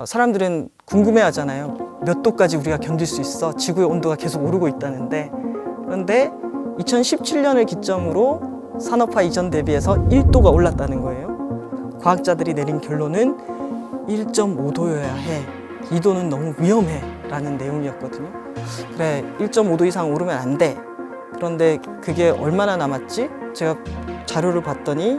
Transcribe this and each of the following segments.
사람들은 궁금해하잖아요. 몇 도까지 우리가 견딜 수 있어? 지구의 온도가 계속 오르고 있다는데. 그런데 2017년을 기점으로 산업화 이전 대비해서 1도가 올랐다는 거예요. 과학자들이 내린 결론은 1.5도여야 해. 2도는 너무 위험해 라는 내용이었거든요. 그래, 1.5도 이상 오르면 안 돼. 그런데 그게 얼마나 남았지? 제가 자료를 봤더니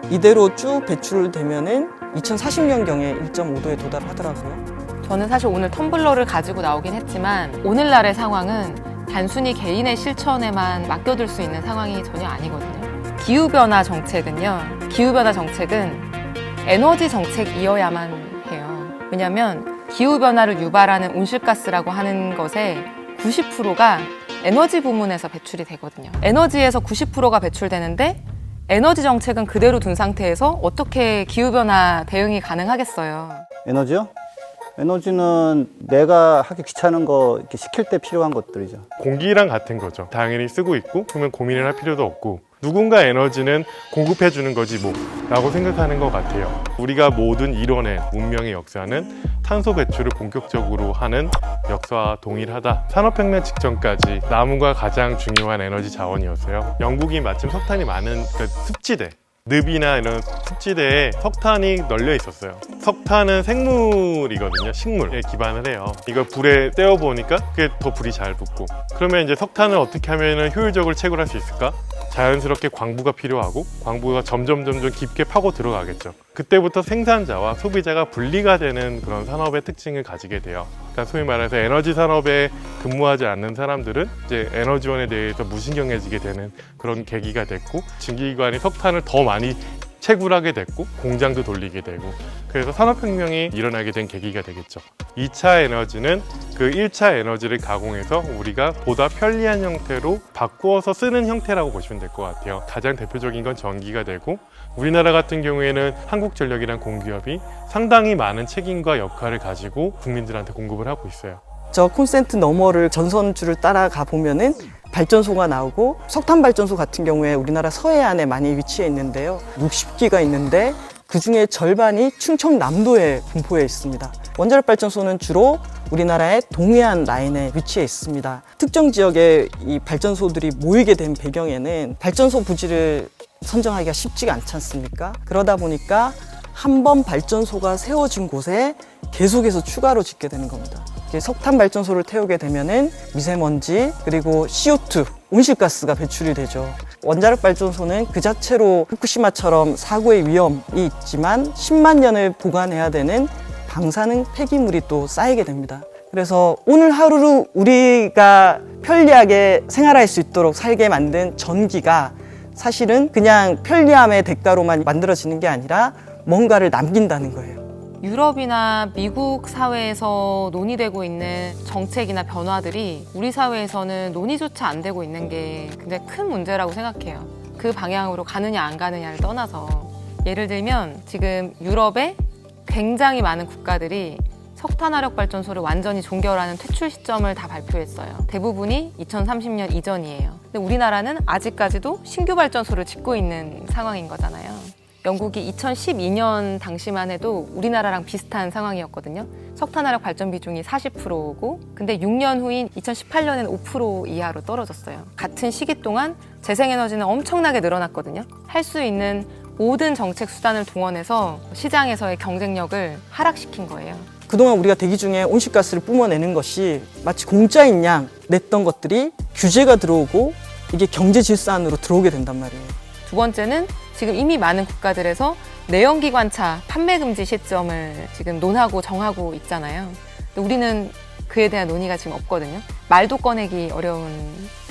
이대로 쭉 배출되면은 2040년경에 1.5도에 도달하더라고요. 저는 사실 오늘 텀블러를 가지고 나오긴 했지만 오늘날의 상황은 단순히 개인의 실천에만 맡겨둘 수 있는 상황이 전혀 아니거든요. 기후변화 정책은요. 기후변화 정책은 에너지 정책이어야만 해요. 왜냐하면 기후변화를 유발하는 온실가스라고 하는 것의 90%가 에너지 부문에서 배출이 되거든요. 에너지에서 90%가 배출되는데 에너지 정책은 그대로 둔 상태에서 어떻게 기후변화 대응이 가능하겠어요? 에너지요? 에너지는 내가 하기 귀찮은 거 이렇게 시킬 때 필요한 것들이죠. 공기랑 같은 거죠. 당연히 쓰고 있고 그러면 고민을 할 필요도 없고 누군가 에너지는 공급해 주는 거지 뭐 라고 생각하는 것 같아요. 우리가 모든 이뤄낸 문명의 역사는 탄소 배출을 본격적으로 하는 역사와 동일하다. 산업혁명 직전까지 나무가 가장 중요한 에너지 자원이었어요. 영국이 마침 석탄이 많은 습지대, 늪이나 이런 습지대에 석탄이 널려 있었어요. 석탄은 생물이거든요. 식물에 기반을 해요. 이걸 불에 떼어 보니까 그게 더 불이 잘 붙고, 그러면 이제 석탄을 어떻게 하면 효율적으로 채굴할 수 있을까? 자연스럽게 광부가 필요하고 광부가 점점 깊게 파고 들어가겠죠. 그때부터 생산자와 소비자가 분리가 되는 그런 산업의 특징을 가지게 돼요. 그러니까 소위 말해서 에너지 산업에 근무하지 않는 사람들은 이제 에너지원에 대해서 무신경해지게 되는 그런 계기가 됐고, 증기기관이 석탄을 더 많이 채굴하게 됐고 공장도 돌리게 되고, 그래서 산업혁명이 일어나게 된 계기가 되겠죠. 2차 에너지는 그 1차 에너지를 가공해서 우리가 보다 편리한 형태로 바꾸어서 쓰는 형태라고 보시면 될 것 같아요. 가장 대표적인 건 전기가 되고, 우리나라 같은 경우에는 한국전력이란 공기업이 상당히 많은 책임과 역할을 가지고 국민들한테 공급을 하고 있어요. 저 콘센트 너머를 전선줄을 따라가 보면은 발전소가 나오고, 석탄 발전소 같은 경우에 우리나라 서해안에 많이 위치해 있는데요. 60기가 있는데 그 중에 절반이 충청남도에 분포해 있습니다. 원자력 발전소는 주로 우리나라의 동해안 라인에 위치해 있습니다. 특정 지역에 이 발전소들이 모이게 된 배경에는 발전소 부지를 선정하기가 쉽지가 않지 않습니까? 그러다 보니까 한 번 발전소가 세워진 곳에 계속해서 추가로 짓게 되는 겁니다. 석탄 발전소를 태우게 되면은 미세먼지 그리고 CO2, 온실가스가 배출이 되죠. 원자력 발전소는 그 자체로 후쿠시마처럼 사고의 위험이 있지만 10만 년을 보관해야 되는 방사능 폐기물이 또 쌓이게 됩니다. 그래서 오늘 하루를 우리가 편리하게 생활할 수 있도록 살게 만든 전기가 사실은 그냥 편리함의 대가로만 만들어지는 게 아니라 뭔가를 남긴다는 거예요. 유럽이나 미국 사회에서 논의되고 있는 정책이나 변화들이 우리 사회에서는 논의조차 안 되고 있는 게 굉장히 큰 문제라고 생각해요. 그 방향으로 가느냐 안 가느냐를 떠나서, 예를 들면 지금 유럽에 굉장히 많은 국가들이 석탄화력 발전소를 완전히 종결하는 퇴출 시점을 다 발표했어요. 대부분이 2030년 이전이에요. 근데 우리나라는 아직까지도 신규 발전소를 짓고 있는 상황인 거잖아요. 영국이 2012년 당시만 해도 우리나라랑 비슷한 상황이었거든요. 석탄화력 발전 비중이 40%고, 근데 6년 후인 2018년에는 5% 이하로 떨어졌어요. 같은 시기 동안 재생에너지는 엄청나게 늘어났거든요. 할 수 있는 모든 정책 수단을 동원해서 시장에서의 경쟁력을 하락시킨 거예요. 그동안 우리가 대기 중에 온실가스를 뿜어내는 것이 마치 공짜인 양 냈던 것들이 규제가 들어오고 이게 경제 질서 안으로 들어오게 된단 말이에요. 두 번째는 지금 이미 많은 국가들에서 내연기관차 판매 금지 시점을 지금 논하고 정하고 있잖아요. 근데 우리는 그에 대한 논의가 지금 없거든요. 말도 꺼내기 어려운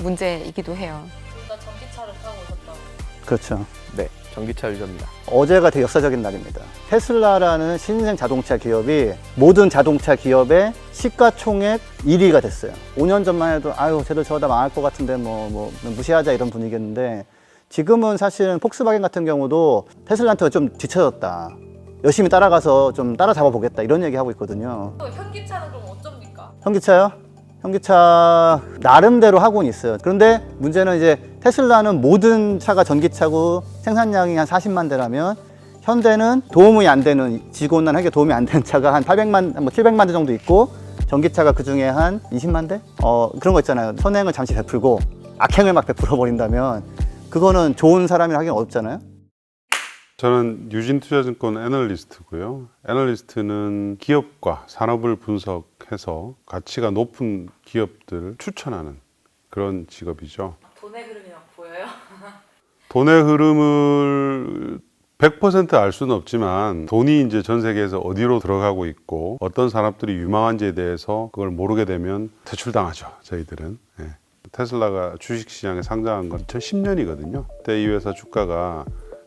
문제이기도 해요. 둘 다 전기차를 타고 오셨다고. 그렇죠. 네, 전기차 유저입니다. 어제가 되게 역사적인 날입니다. 테슬라라는 신생 자동차 기업이 모든 자동차 기업의 시가총액 1위가 됐어요. 5년 전만 해도 아유 쟤들 저러다 망할 것 같은데 뭐 무시하자 이런 분위기였는데, 지금은 사실은 폭스바겐 같은 경우도 테슬라한테 좀 뒤처졌다, 열심히 따라가서 좀 따라잡아 보겠다 이런 얘기하고 있거든요. 현기차는 그럼 어쩝니까? 현기차요? 현기차 나름대로 하고는 있어요. 그런데 문제는 이제 테슬라는 모든 차가 전기차고 생산량이 한 40만 대라면 현대는 도움이 안 되는, 지구온난화 해결 도움이 안 되는 차가 한 800만, 뭐 700만 대 정도 있고, 전기차가 그 중에 한 20만 대? 그런 거 있잖아요. 선행을 잠시 베풀고 악행을 막 베풀어 버린다면 그거는 좋은 사람이라 하기는 어렵잖아요. 저는 유진투자증권 애널리스트고요. 애널리스트는 기업과 산업을 분석해서 가치가 높은 기업들을 추천하는 그런 직업이죠. 돈의 흐름이 막 보여요? 돈의 흐름을 100% 알 수는 없지만 돈이 이제 전 세계에서 어디로 들어가고 있고 어떤 산업들이 유망한지에 대해서 그걸 모르게 되면 퇴출당하죠. 저희들은. 예. 테슬라가 주식시장에 상장한 건 2010년이거든요. 그때 이 회사 주가가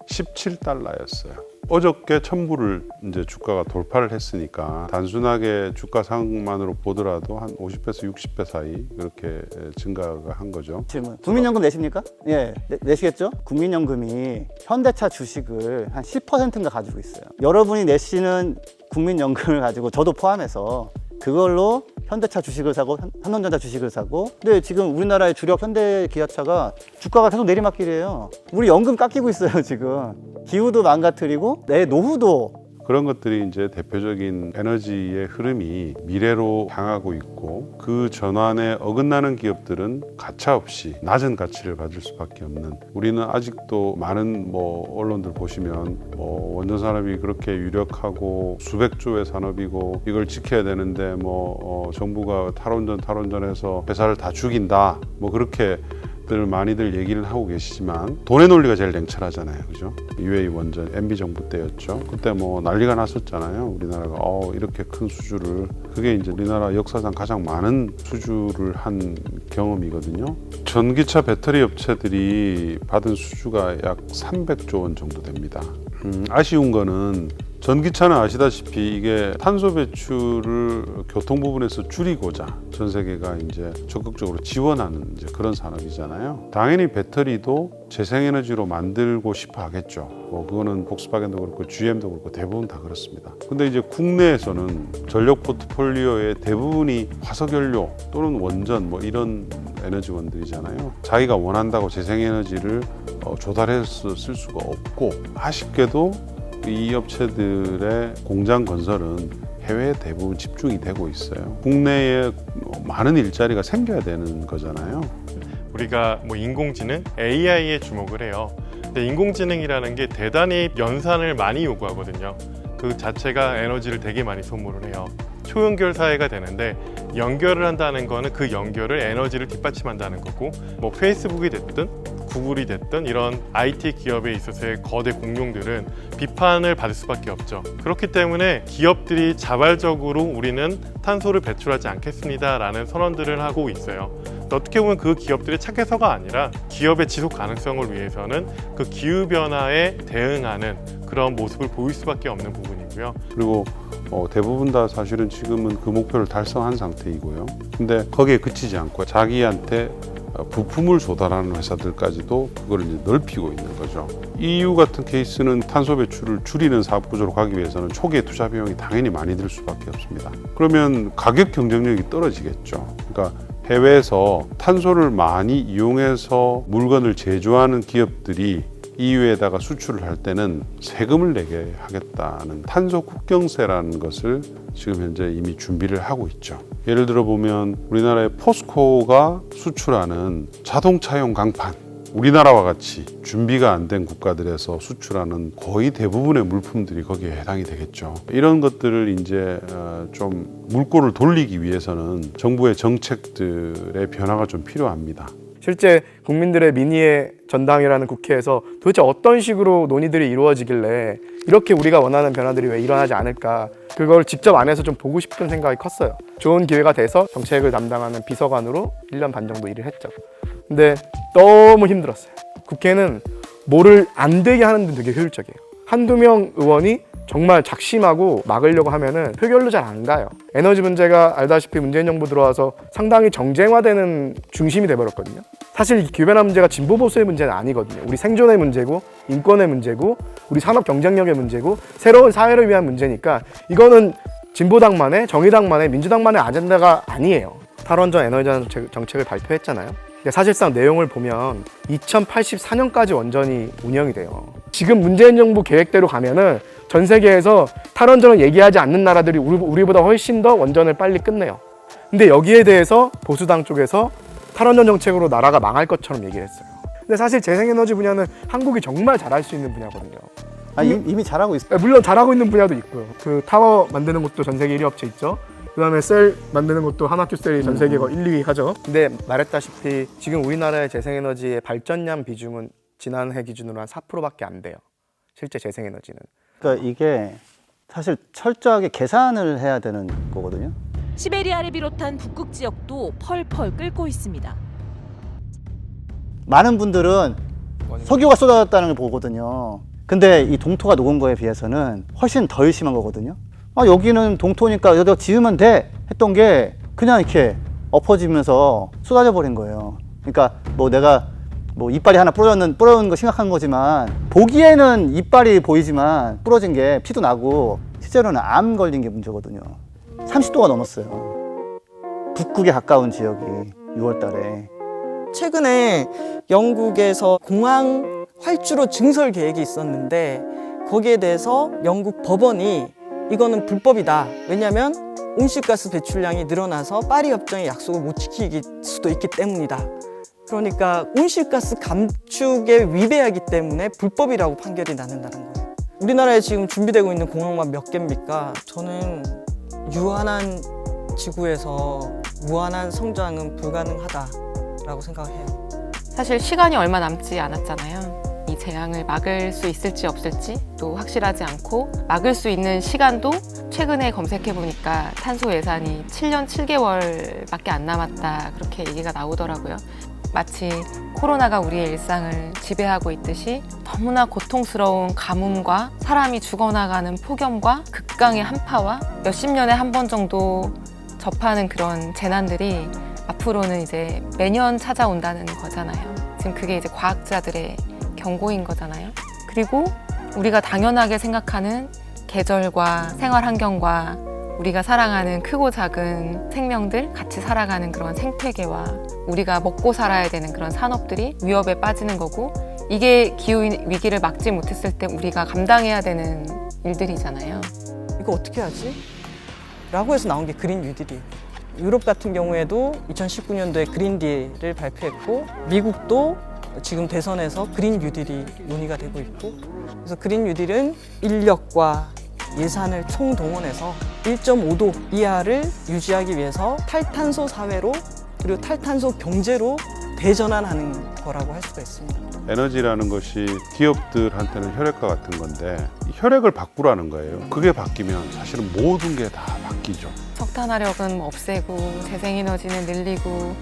17달러였어요. 어저께 1000불을 이제 주가가 돌파를 했으니까 단순하게 주가 상만으로 보더라도 한 50배에서 60배 사이 그렇게 증가가 한 거죠. 질문. 국민연금 내십니까? 예, 내시겠죠? 국민연금이 현대차 주식을 한 10%인가 가지고 있어요. 여러분이 내시는 국민연금을 가지고 저도 포함해서 그걸로 현대차 주식을 사고 삼성전자 주식을 사고, 근데 지금 우리나라의 주력 현대 기아차가 주가가 계속 내리막길이에요. 우리 연금 깎이고 있어요. 지금 기후도 망가뜨리고 내 노후도. 그런 것들이 이제 대표적인 에너지의 흐름이 미래로 향하고 있고 그 전환에 어긋나는 기업들은 가차없이 낮은 가치를 가질 수밖에 없는, 우리는 아직도 많은 언론들 보시면 원전 산업이 그렇게 유력하고 수백 조의 산업이고 이걸 지켜야 되는데 정부가 탈원전해서 회사를 다 죽인다 그렇게 많이들 얘기를 하고 계시지만 돈의 논리가 제일 냉철하잖아요. 그죠? UA 원전 MB 정부 때였죠. 그때 난리가 났었잖아요. 우리나라가 이렇게 큰 수주를, 그게 이제 우리나라 역사상 가장 많은 수주를 한 경험이거든요. 전기차 배터리 업체들이 받은 수주가 약 300조 원 정도 됩니다. 아쉬운 거는 전기차는 아시다시피 이게 탄소 배출을 교통 부분에서 줄이고자 전 세계가 이제 적극적으로 지원하는 이제 그런 산업이잖아요. 당연히 배터리도 재생에너지로 만들고 싶어 하겠죠. 그거는 폭스바겐도 그렇고 GM도 그렇고 대부분 다 그렇습니다. 근데 이제 국내에서는 전력 포트폴리오의 대부분이 화석연료 또는 원전 이런 에너지원들이잖아요. 자기가 원한다고 재생에너지를 조달해서 쓸 수가 없고, 아쉽게도 이 업체들의 공장 건설은 해외에 대부분 집중이 되고 있어요. 국내에 많은 일자리가 생겨야 되는 거잖아요. 우리가 인공지능, AI에 주목을 해요. 근데 인공지능이라는 게 대단히 연산을 많이 요구하거든요. 그 자체가 에너지를 되게 많이 소모를 해요. 초연결 사회가 되는데 연결을 한다는 거는 그 연결을 에너지를 뒷받침한다는 거고, 페이스북이 됐든 구글이 됐든 이런 IT 기업에 있어서의 거대 공룡들은 비판을 받을 수밖에 없죠. 그렇기 때문에 기업들이 자발적으로 우리는 탄소를 배출하지 않겠습니다 라는 선언들을 하고 있어요. 어떻게 보면 그 기업들의 착해서가 아니라 기업의 지속 가능성을 위해서는 그 기후변화에 대응하는 그런 모습을 보일 수밖에 없는 부분이고요. 그리고 대부분 다 사실은 지금은 그 목표를 달성한 상태이고요. 근데 거기에 그치지 않고 자기한테 부품을 조달하는 회사들까지도 그걸 이제 넓히고 있는 거죠. EU 같은 케이스는 탄소 배출을 줄이는 사업 구조로 가기 위해서는 초기에 투자 비용이 당연히 많이 들 수밖에 없습니다. 그러면 가격 경쟁력이 떨어지겠죠. 그러니까 해외에서 탄소를 많이 이용해서 물건을 제조하는 기업들이 EU에다가 수출을 할 때는 세금을 내게 하겠다는 탄소 국경세라는 것을 지금 현재 이미 준비를 하고 있죠. 예를 들어 보면 우리나라의 포스코가 수출하는 자동차용 강판, 우리나라와 같이 준비가 안 된 국가들에서 수출하는 거의 대부분의 물품들이 거기에 해당이 되겠죠. 이런 것들을 이제 좀 물꼬를 돌리기 위해서는 정부의 정책들의 변화가 좀 필요합니다. 실제 국민들의 민의의 전당이라는 국회에서 도대체 어떤 식으로 논의들이 이루어지길래 이렇게 우리가 원하는 변화들이 왜 일어나지 않을까, 그걸 직접 안에서 좀 보고 싶은 생각이 컸어요. 좋은 기회가 돼서 정책을 담당하는 비서관으로 1년 반 정도 일을 했죠. 근데 너무 힘들었어요. 국회는 뭐를 안 되게 하는 데 되게 효율적이에요. 한두 명 의원이 정말 작심하고 막으려고 하면은 표결로 잘 안 가요. 에너지 문제가 알다시피 문재인 정부 들어와서 상당히 정쟁화되는 중심이 돼버렸거든요. 사실 이 기후변화 문제가 진보 보수의 문제는 아니거든요. 우리 생존의 문제고 인권의 문제고 우리 산업 경쟁력의 문제고 새로운 사회를 위한 문제니까 이거는 진보당만의, 정의당만의, 민주당만의 아젠다가 아니에요. 탈원전 에너지 정책을 발표했잖아요. 근데 사실상 내용을 보면 2084년까지 원전이 운영이 돼요. 지금 문재인 정부 계획대로 가면은 전 세계에서 탈원전을 얘기하지 않는 나라들이 우리보다 훨씬 더 원전을 빨리 끝내요. 근데 여기에 대해서 보수당 쪽에서 탈원전 정책으로 나라가 망할 것처럼 얘기를 했어요. 근데 사실 재생에너지 분야는 한국이 정말 잘할 수 있는 분야거든요. 이미 잘하고 있어요. 물론 잘하고 있는 분야도 있고요. 그 타워 만드는 것도 전 세계 1위 업체 있죠. 그다음에 셀 만드는 것도 한화큐셀이 전 세계 1위 하죠. 근데 말했다시피 지금 우리나라의 재생에너지의 발전량 비중은 지난해 기준으로 한 4%밖에 안 돼요. 실제 재생에너지는. 그러니까 이게 사실 철저하게 계산을 해야 되는 거거든요. 시베리아를 비롯한 북극 지역도 펄펄 끓고 있습니다. 많은 분들은 석유가 쏟아졌다는 걸 보거든요. 근데 이 동토가 녹은 거에 비해서는 훨씬 덜 심한 거거든요. 여기는 동토니까 여기다 지으면 돼 했던 게 그냥 이렇게 엎어지면서 쏟아져 버린 거예요. 그러니까 내가 이빨이 하나 부러진 거 심각한 거지만 보기에는 이빨이 보이지만 부러진 게 피도 나고 실제로는 암 걸린 게 문제거든요. 30도가 넘었어요. 북극에 가까운 지역이 6월 달에. 최근에 영국에서 공항 활주로 증설 계획이 있었는데 거기에 대해서 영국 법원이 이거는 불법이다. 왜냐하면 온실가스 배출량이 늘어나서 파리 협정의 약속을 못 지킬 수도 있기 때문이다. 그러니까 온실가스 감축에 위배하기 때문에 불법이라고 판결이 나는다는 거예요. 우리나라에 지금 준비되고 있는 공항만 몇 개입니까? 저는 유한한 지구에서 무한한 성장은 불가능하다라고 생각해요. 사실 시간이 얼마 남지 않았잖아요. 이 재앙을 막을 수 있을지 없을지 또 확실하지 않고 막을 수 있는 시간도 최근에 검색해보니까 탄소 예산이 7년 7개월밖에 안 남았다 그렇게 얘기가 나오더라고요. 마치 코로나가 우리의 일상을 지배하고 있듯이 너무나 고통스러운 가뭄과 사람이 죽어나가는 폭염과 극강의 한파와 몇십 년에 한 번 정도 접하는 그런 재난들이 앞으로는 이제 매년 찾아온다는 거잖아요. 지금 그게 이제 과학자들의 경고인 거잖아요. 그리고 우리가 당연하게 생각하는 계절과 생활 환경과 우리가 사랑하는 크고 작은 생명들, 같이 살아가는 그런 생태계와 우리가 먹고 살아야 되는 그런 산업들이 위협에 빠지는 거고, 이게 기후 위기를 막지 못했을 때 우리가 감당해야 되는 일들이잖아요. 이거 어떻게 하지? 라고 해서 나온 게 그린 뉴딜이에요. 유럽 같은 경우에도 2019년도에 그린 딜을 발표했고, 미국도 지금 대선에서 그린 뉴딜이 논의가 되고 있고, 그래서 그린 뉴딜은 인력과 예산을 총동원해서 1.5도 이하를 유지하기 위해서 탈탄소 사회로 그리고 탈탄소 경제로 대전환하는 거라고 할 수가 있습니다. 에너지라는 것이 기업들한테는 혈액과 같은 건데 이 혈액을 바꾸라는 거예요. 그게 바뀌면 사실은 모든 게 다 바뀌죠. 석탄화력은 없애고 재생에너지는 늘리고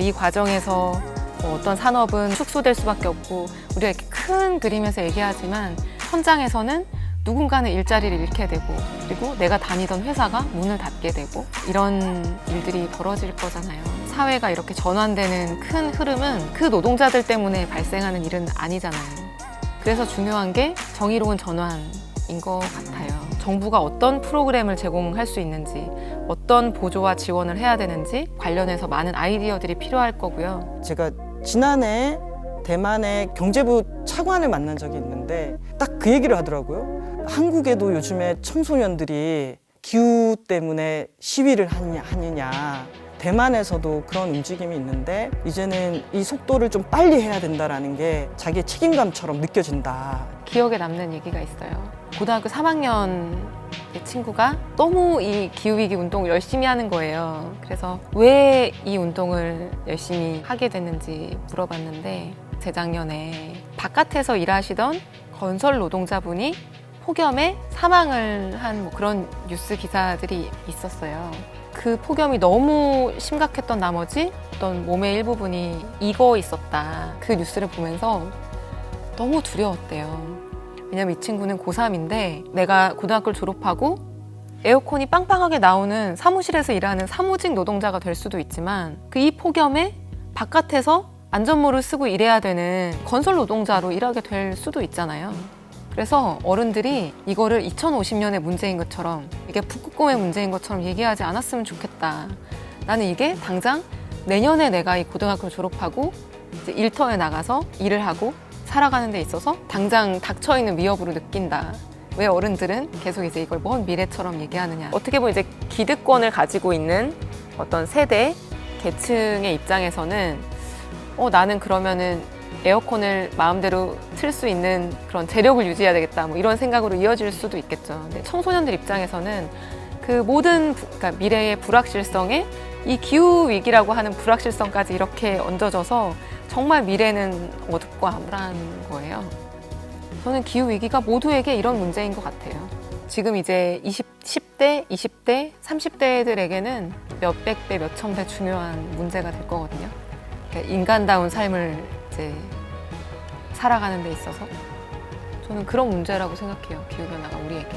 이 과정에서 어떤 산업은 축소될 수밖에 없고, 우리가 이렇게 큰 그림에서 얘기하지만 현장에서는 누군가는 일자리를 잃게 되고, 그리고 내가 다니던 회사가 문을 닫게 되고, 이런 일들이 벌어질 거잖아요. 사회가 이렇게 전환되는 큰 흐름은 그 노동자들 때문에 발생하는 일은 아니잖아요. 그래서 중요한 게 정의로운 전환인 것 같아요. 정부가 어떤 프로그램을 제공할 수 있는지, 어떤 보조와 지원을 해야 되는지 관련해서 많은 아이디어들이 필요할 거고요. 제가 지난해 대만의 경제부 차관을 만난 적이 있는데 딱 그 얘기를 하더라고요. 한국에도 요즘에 청소년들이 기후 때문에 시위를 하느냐. 대만에서도 그런 움직임이 있는데 이제는 이 속도를 좀 빨리 해야 된다는 게 자기의 책임감처럼 느껴진다. 기억에 남는 얘기가 있어요. 고등학교 3학년 친구가 너무 이 기후위기 운동을 열심히 하는 거예요. 그래서 왜 이 운동을 열심히 하게 됐는지 물어봤는데, 재작년에 바깥에서 일하시던 건설 노동자분이 폭염에 사망을 한 그런 뉴스 기사들이 있었어요. 그 폭염이 너무 심각했던 나머지 어떤 몸의 일부분이 익어 있었다. 그 뉴스를 보면서 너무 두려웠대요. 왜냐면 이 친구는 고3인데 내가 고등학교를 졸업하고 에어컨이 빵빵하게 나오는 사무실에서 일하는 사무직 노동자가 될 수도 있지만, 그 이 폭염에 바깥에서 안전모를 쓰고 일해야 되는 건설 노동자로 일하게 될 수도 있잖아요. 그래서 어른들이 이거를 2050년의 문제인 것처럼, 이게 북극곰의 문제인 것처럼 얘기하지 않았으면 좋겠다. 나는 이게 당장 내년에 내가 이 고등학교를 졸업하고 이제 일터에 나가서 일을 하고 살아가는 데 있어서 당장 닥쳐있는 위협으로 느낀다. 왜 어른들은 계속 이제 이걸 먼 미래처럼 얘기하느냐. 어떻게 보면 이제 기득권을 가지고 있는 어떤 세대, 계층의 입장에서는 나는 그러면은 에어컨을 마음대로 틀 수 있는 그런 재력을 유지해야 되겠다. 뭐 이런 생각으로 이어질 수도 있겠죠. 근데 청소년들 입장에서는 그 모든 그러니까 미래의 불확실성에 이 기후 위기라고 하는 불확실성까지 이렇게 얹어져서 정말 미래는 어둡고 암울한 거예요. 저는 기후 위기가 모두에게 이런 문제인 것 같아요. 지금 이제 10대, 20대, 30대들에게는 몇백 배, 몇천 배 중요한 문제가 될 거거든요. 그러니까 인간다운 삶을 이제 살아가는 데 있어서 저는 그런 문제라고 생각해요. 기후변화가 우리에게.